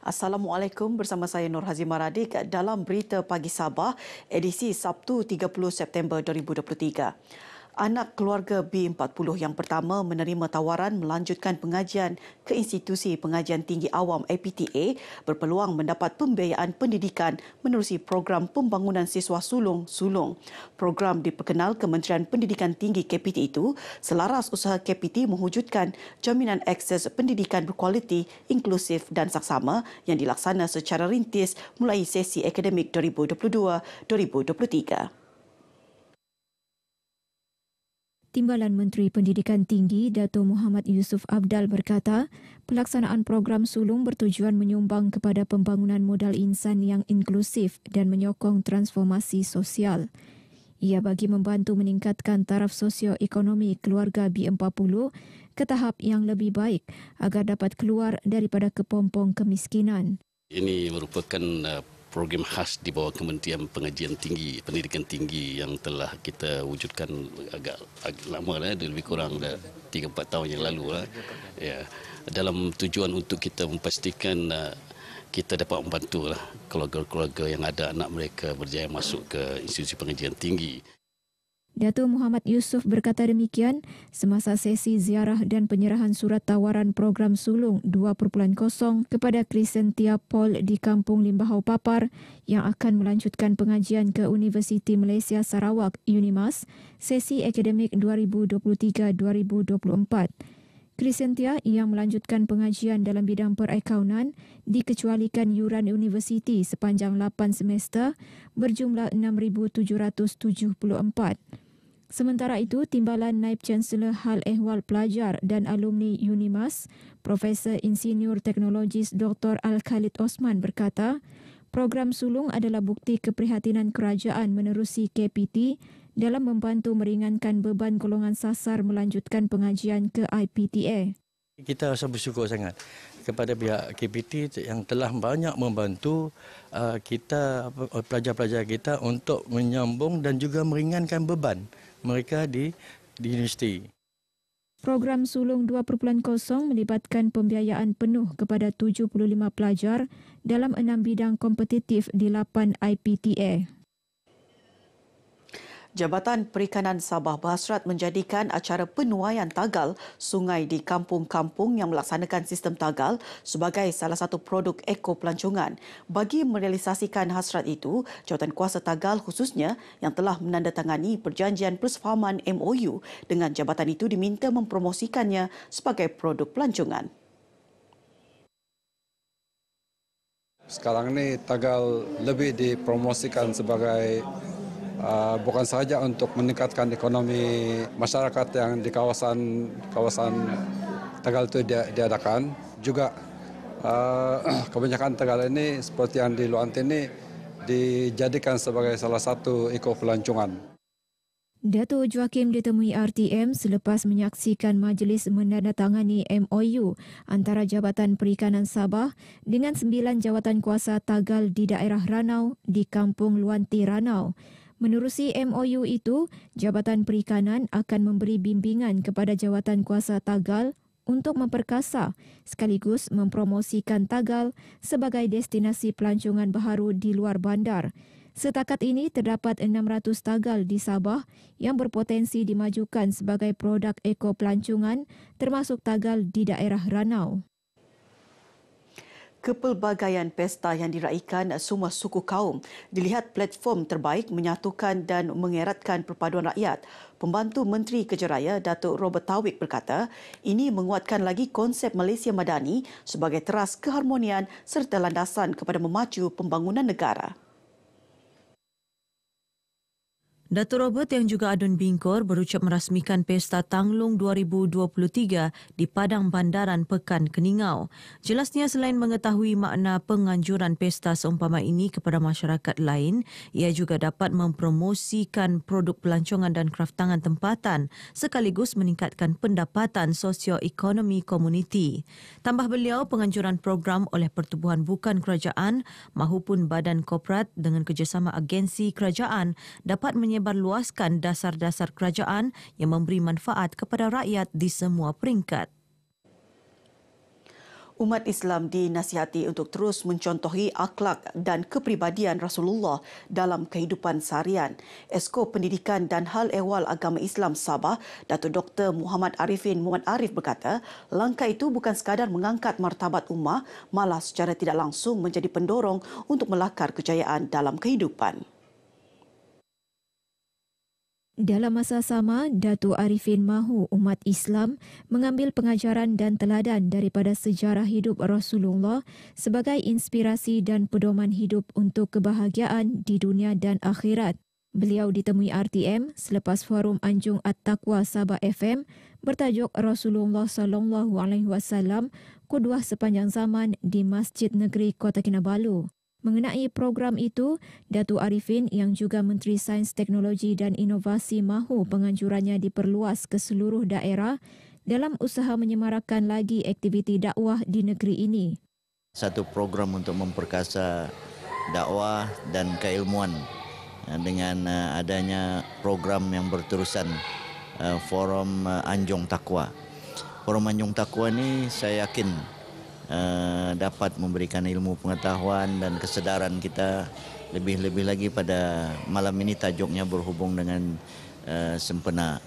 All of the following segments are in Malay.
Assalamualaikum, bersama saya Nur Hazimah Radik dalam Berita Pagi Sabah edisi Sabtu 30 September 2023. Anak keluarga B40 yang pertama menerima tawaran melanjutkan pengajian ke Institusi Pengajian Tinggi Awam APTA berpeluang mendapat pembiayaan pendidikan menerusi program pembangunan siswa sulung. Program diperkenal Kementerian Pendidikan Tinggi KPT itu selaras usaha KPT mewujudkan jaminan akses pendidikan berkualiti, inklusif dan saksama yang dilaksana secara rintis mulai sesi akademik 2022-2023. Timbalan Menteri Pendidikan Tinggi Dato' Muhammad Yusof Abdal berkata, pelaksanaan program sulung bertujuan menyumbang kepada pembangunan modal insan yang inklusif dan menyokong transformasi sosial. Ia bagi membantu meningkatkan taraf sosioekonomi keluarga B40 ke tahap yang lebih baik agar dapat keluar daripada kepompong kemiskinan. Ini merupakan program khas di bawah Kementerian Pendidikan Tinggi yang telah kita wujudkan agak lama lah, lebih kurang 3-4 tahun yang lalu lah. Ya, dalam tujuan untuk kita memastikan kita dapat membantu lah keluarga-keluarga yang ada anak mereka berjaya masuk ke institusi pengajian tinggi. Dato' Muhammad Yusof berkata demikian semasa sesi ziarah dan penyerahan surat tawaran program sulung 2.0 kepada Krisentia Paul di Kampung Limbahau Papar yang akan melanjutkan pengajian ke Universiti Malaysia Sarawak UNIMAS sesi akademik 2023-2024. Krisentia yang melanjutkan pengajian dalam bidang perakaunan dikecualikan yuran universiti sepanjang 8 semester berjumlah 6,774. Sementara itu, Timbalan Naib Chancellor Hal Ehwal Pelajar dan Alumni UNIMAS, Profesor Insinyur Teknologis Dr. Al-Khalid Osman berkata, program sulung adalah bukti keprihatinan kerajaan menerusi KPT dalam membantu meringankan beban golongan sasar melanjutkan pengajian ke IPTA. Kita rasa bersyukur sangat kepada pihak KPT yang telah banyak membantu kita, pelajar-pelajar kita untuk menyambung dan juga meringankan beban mereka di universiti. Program sulung 2.0 melibatkan pembiayaan penuh kepada 75 pelajar dalam 6 bidang kompetitif di 8 IPTA. Jabatan Perikanan Sabah berhasrat menjadikan acara penuaian tagal sungai di kampung-kampung yang melaksanakan sistem tagal sebagai salah satu produk ekopelancongan. Bagi merealisasikan hasrat itu, Jawatankuasa Tagal khususnya yang telah menandatangani perjanjian persefahaman MOU dengan jabatan itu diminta mempromosikannya sebagai produk pelancongan. Sekarang ini tagal lebih dipromosikan sebagai bukan sahaja untuk meningkatkan ekonomi masyarakat yang di kawasan Tagal itu diadakan, juga kebanyakan Tagal ini seperti yang di Luantin ini dijadikan sebagai salah satu ekopelancongan. Dato' Joakim ditemui RTM selepas menyaksikan majlis menandatangani MOU antara Jabatan Perikanan Sabah dengan 9 jawatankuasa Tagal di daerah Ranau di Kampung Luanti Ranau. Menerusi MOU itu, Jabatan Perikanan akan memberi bimbingan kepada Jawatankuasa Tagal untuk memperkasa sekaligus mempromosikan Tagal sebagai destinasi pelancongan baharu di luar bandar. Setakat ini terdapat 600 Tagal di Sabah yang berpotensi dimajukan sebagai produk ekopelancongan termasuk Tagal di daerah Ranau. Kepelbagaian pesta yang diraikan semua suku kaum dilihat platform terbaik menyatukan dan mengeratkan perpaduan rakyat. Pembantu Menteri Kerja Raya Datuk Robert Tawik berkata, ini menguatkan lagi konsep Malaysia Madani sebagai teras keharmonian serta landasan kepada memacu pembangunan negara. Datuk Robert yang juga adun Bingkor berucap merasmikan Pesta Tanglung 2023 di Padang Bandaran Pekan Keningau. Jelasnya selain mengetahui makna penganjuran pesta seumpama ini kepada masyarakat lain, ia juga dapat mempromosikan produk pelancongan dan kraftangan tempatan sekaligus meningkatkan pendapatan sosioekonomi komuniti. Tambah beliau, penganjuran program oleh pertubuhan bukan kerajaan mahupun badan korporat dengan kerjasama agensi kerajaan dapat menyebarluaskan dasar-dasar kerajaan yang memberi manfaat kepada rakyat di semua peringkat. Umat Islam dinasihati untuk terus mencontohi akhlak dan kepribadian Rasulullah dalam kehidupan seharian. Esko Pendidikan dan Hal Ehwal Agama Islam Sabah, Datuk Dr. Muhammad Arifin Muhammad Arif berkata, langkah itu bukan sekadar mengangkat martabat ummah, malah secara tidak langsung menjadi pendorong untuk melakar kejayaan dalam kehidupan. Dalam masa sama, Datuk Arifin mahu umat Islam mengambil pengajaran dan teladan daripada sejarah hidup Rasulullah sebagai inspirasi dan pedoman hidup untuk kebahagiaan di dunia dan akhirat. Beliau ditemui RTM selepas forum Anjung At-Taqwa Sabah FM bertajuk Rasulullah sallallahu alaihi wasallam Qudwah sepanjang zaman di Masjid Negeri Kota Kinabalu. Mengenai program itu, Datuk Arifin yang juga Menteri Sains, Teknologi dan Inovasi mahu penganjurannya diperluas ke seluruh daerah dalam usaha menyemarakkan lagi aktiviti dakwah di negeri ini. Satu program untuk memperkasa dakwah dan keilmuan dengan adanya program yang berterusan Forum Anjung Taqwa. Forum Anjung Taqwa ini saya yakin dapat memberikan ilmu pengetahuan dan kesedaran kita lebih-lebih lagi pada malam ini tajuknya berhubung dengan sempena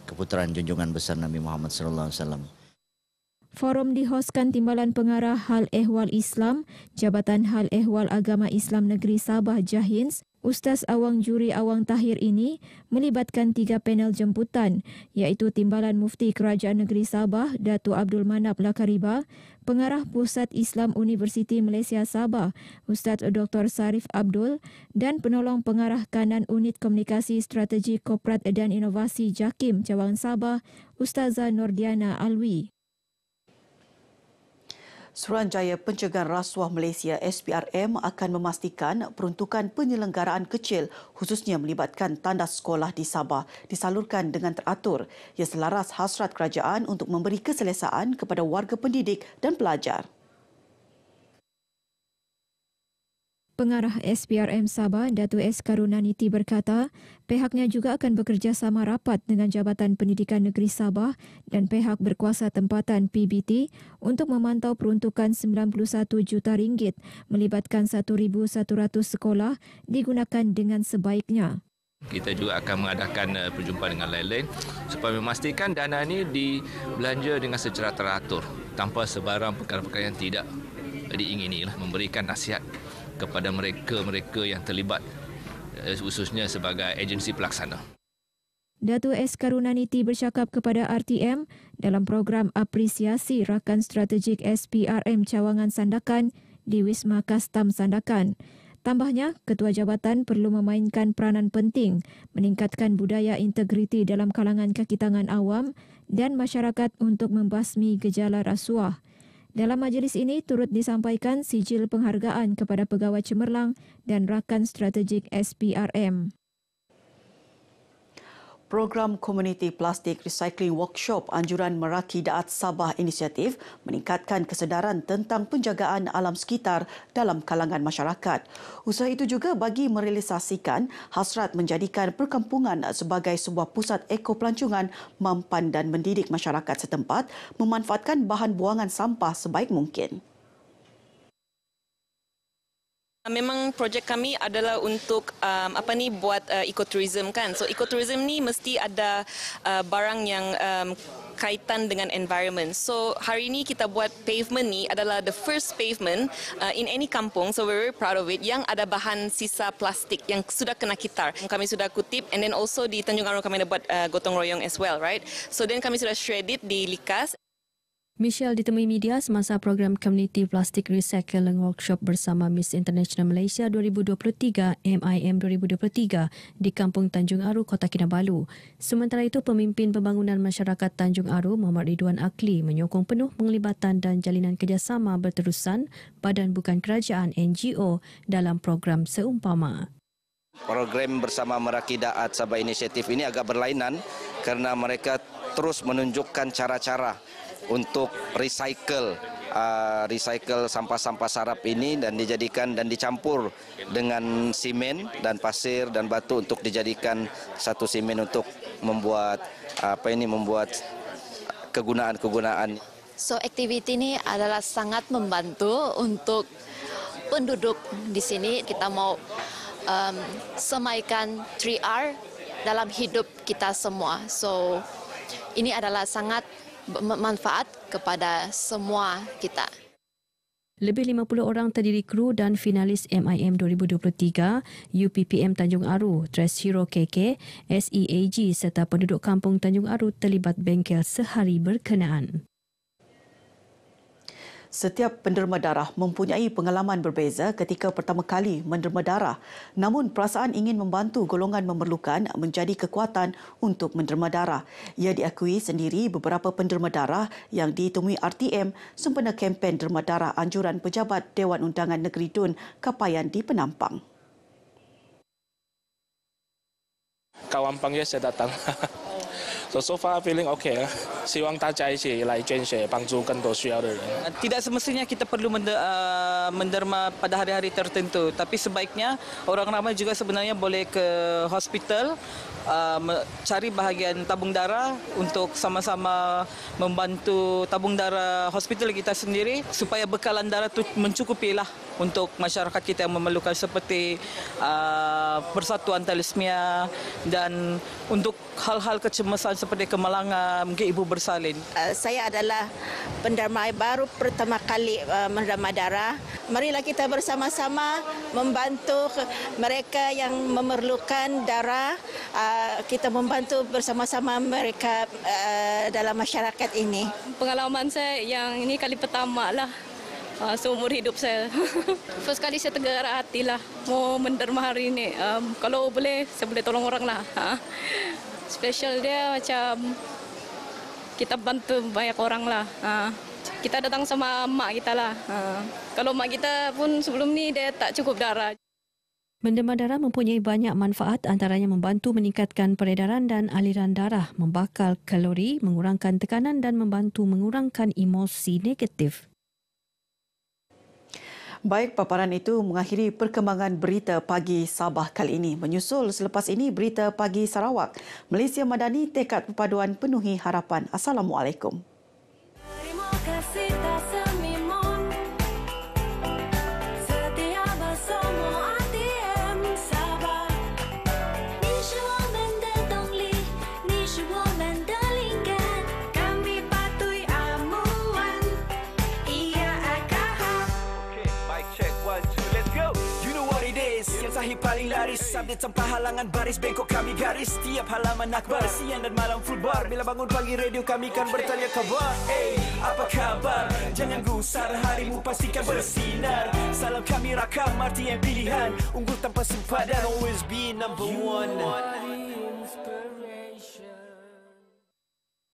keputaran junjungan besar Nabi Muhammad sallallahu alaihi wasallam. Forum dihoskan Timbalan Pengarah Hal Ehwal Islam, Jabatan Hal Ehwal Agama Islam Negeri Sabah Jahins, Ustaz Awang Juri Awang Tahir ini melibatkan 3 panel jemputan iaitu Timbalan Mufti Kerajaan Negeri Sabah Datuk Abdul Manap Lakariba, Pengarah Pusat Islam Universiti Malaysia Sabah Ustaz Dr. Sarif Abdul dan Penolong Pengarah Kanan Unit Komunikasi Strategi Korporat dan Inovasi JAKIM Cawangan Sabah Ustazah Nordiana Alwi. Suruhanjaya Pencegahan Rasuah Malaysia SPRM akan memastikan peruntukan penyelenggaraan kecil khususnya melibatkan tandas sekolah di Sabah disalurkan dengan teratur yang selaras hasrat kerajaan untuk memberi keselesaan kepada warga pendidik dan pelajar. Pengarah SPRM Sabah, Datuk S. Karunaniti berkata, pihaknya juga akan bekerjasama rapat dengan Jabatan Pendidikan Negeri Sabah dan pihak berkuasa tempatan PBT untuk memantau peruntukan RM91 juta melibatkan 1,100 sekolah digunakan dengan sebaiknya. Kita juga akan mengadakan perjumpaan dengan lain-lain supaya memastikan dana ini dibelanja dengan secara teratur tanpa sebarang perkara-perkara yang tidak diingini, memberikan nasihat kepada mereka yang terlibat khususnya sebagai agensi pelaksana. Datuk S. Karunaniti bercakap kepada RTM dalam program apresiasi rakan strategik SPRM Cawangan Sandakan di Wisma Kastam Sandakan. Tambahnya, Ketua Jabatan perlu memainkan peranan penting meningkatkan budaya integriti dalam kalangan kaki tangan awam dan masyarakat untuk membasmi gejala rasuah. Dalam majlis ini turut disampaikan sijil penghargaan kepada pegawai cemerlang dan rakan strategik SPRM. Program Komuniti Plastik Recycling Workshop Anjuran Meraki Daat Sabah Inisiatif meningkatkan kesedaran tentang penjagaan alam sekitar dalam kalangan masyarakat. Usaha itu juga bagi merealisasikan hasrat menjadikan perkampungan sebagai sebuah pusat ekopelancongan mampan dan mendidik masyarakat setempat memanfaatkan bahan buangan sampah sebaik mungkin. Memang projek kami adalah untuk buat ekotourism kan. So ekotourism ni mesti ada barang yang kaitan dengan environment. So hari ini kita buat pavement ni adalah the first pavement in any kampung. So we're very proud of it yang ada bahan sisa plastik yang sudah kena kitar. Kami sudah kutip and then also di Tanjung Aru kami ada buat gotong royong as well, right? So then kami sudah shred it di likas. Michelle ditemui media semasa program Community Plastic Recycling Workshop bersama Miss International Malaysia 2023 MIM 2023 di Kampung Tanjung Aru, Kota Kinabalu. Sementara itu, Pemimpin Pembangunan Masyarakat Tanjung Aru, Muhammad Ridwan Akli, menyokong penuh penglibatan dan jalinan kerjasama berterusan badan bukan kerajaan NGO dalam program seumpama. Program bersama Meraki Daat Sabah Inisiatif ini agak berlainan kerana mereka terus menunjukkan cara-cara untuk recycle sampah-sampah sarap ini dan dijadikan dan dicampur dengan simen dan pasir dan batu untuk dijadikan satu simen untuk membuat membuat kegunaan-kegunaan. So aktiviti ini adalah sangat membantu untuk penduduk di sini. Kita mau semaikan 3R dalam hidup kita semua. So ini adalah sangat bermanfaat kepada semua kita. Lebih 50 orang terdiri kru dan finalis MIM 2023, UPPM Tanjung Aru, Tres Hero KK, SEAG serta penduduk kampung Tanjung Aru terlibat bengkel sehari berkenaan. Setiap penderma darah mempunyai pengalaman berbeza ketika pertama kali menderma darah. Namun perasaan ingin membantu golongan memerlukan menjadi kekuatan untuk menderma darah. Ia diakui sendiri beberapa penderma darah yang ditemui RTM sempena kempen derma darah anjuran Pejabat Dewan Undangan Negeri Dun Kapayan di Penampang. Kawan panggil saya datang. So far feeling okay. 希望大家一起来捐血，帮助更多需要的人。 Tidak semestinya kita perlu menderma pada hari-hari tertentu, tapi sebaiknya orang ramai juga sebenarnya boleh ke hospital cari bahagian tabung darah untuk sama-sama membantu tabung darah hospital kita sendiri supaya bekalan darah itu mencukupilah untuk masyarakat kita yang memerlukan seperti persatuan thalassemia dan untuk hal-hal kecemasan seperti kemalangan, mungkin ibu bersalin. Saya adalah penderma baru pertama kali menderma darah. Marilah kita bersama-sama membantu mereka yang memerlukan darah. Kita membantu bersama-sama mereka dalam masyarakat ini. Pengalaman saya yang ini kali pertama lah. Seumur hidup saya. First kali saya tergerak hati lah mau menderma hari ini. Kalau boleh, saya boleh tolong orang lah. Special dia macam kita bantu banyak orang lah. Kita datang sama mak kita lah. Kalau mak kita pun sebelum ni dia tak cukup darah. Menderma darah mempunyai banyak manfaat, antaranya membantu meningkatkan peredaran dan aliran darah, membakar kalori, mengurangkan tekanan dan membantu mengurangkan emosi negatif. Baik, paparan itu mengakhiri perkembangan berita pagi Sabah kali ini. Menyusul selepas ini berita pagi Sarawak. Malaysia Madani tekad perpaduan penuhi harapan. Assalamualaikum. Terima kasih tak semimon. Setia bersama RTM Sabah. 你是我们的动力，你是我们的灵感。Kami patuhi amuan. Ia akan check 1 2 let's go. You know what it is. Yang sahih paling laris, update tanpa halangan baris, bengkok kami garis setiap halaman akbar. Siang dan malam full bar, bila bangun pagi radio kami kan bertanya kabar. Hey, apa kabar? Jangan gusar, harimu pastikan bersinar. Salam kami rakam RTM pilihan, unggul tanpa sempadan, always be number one.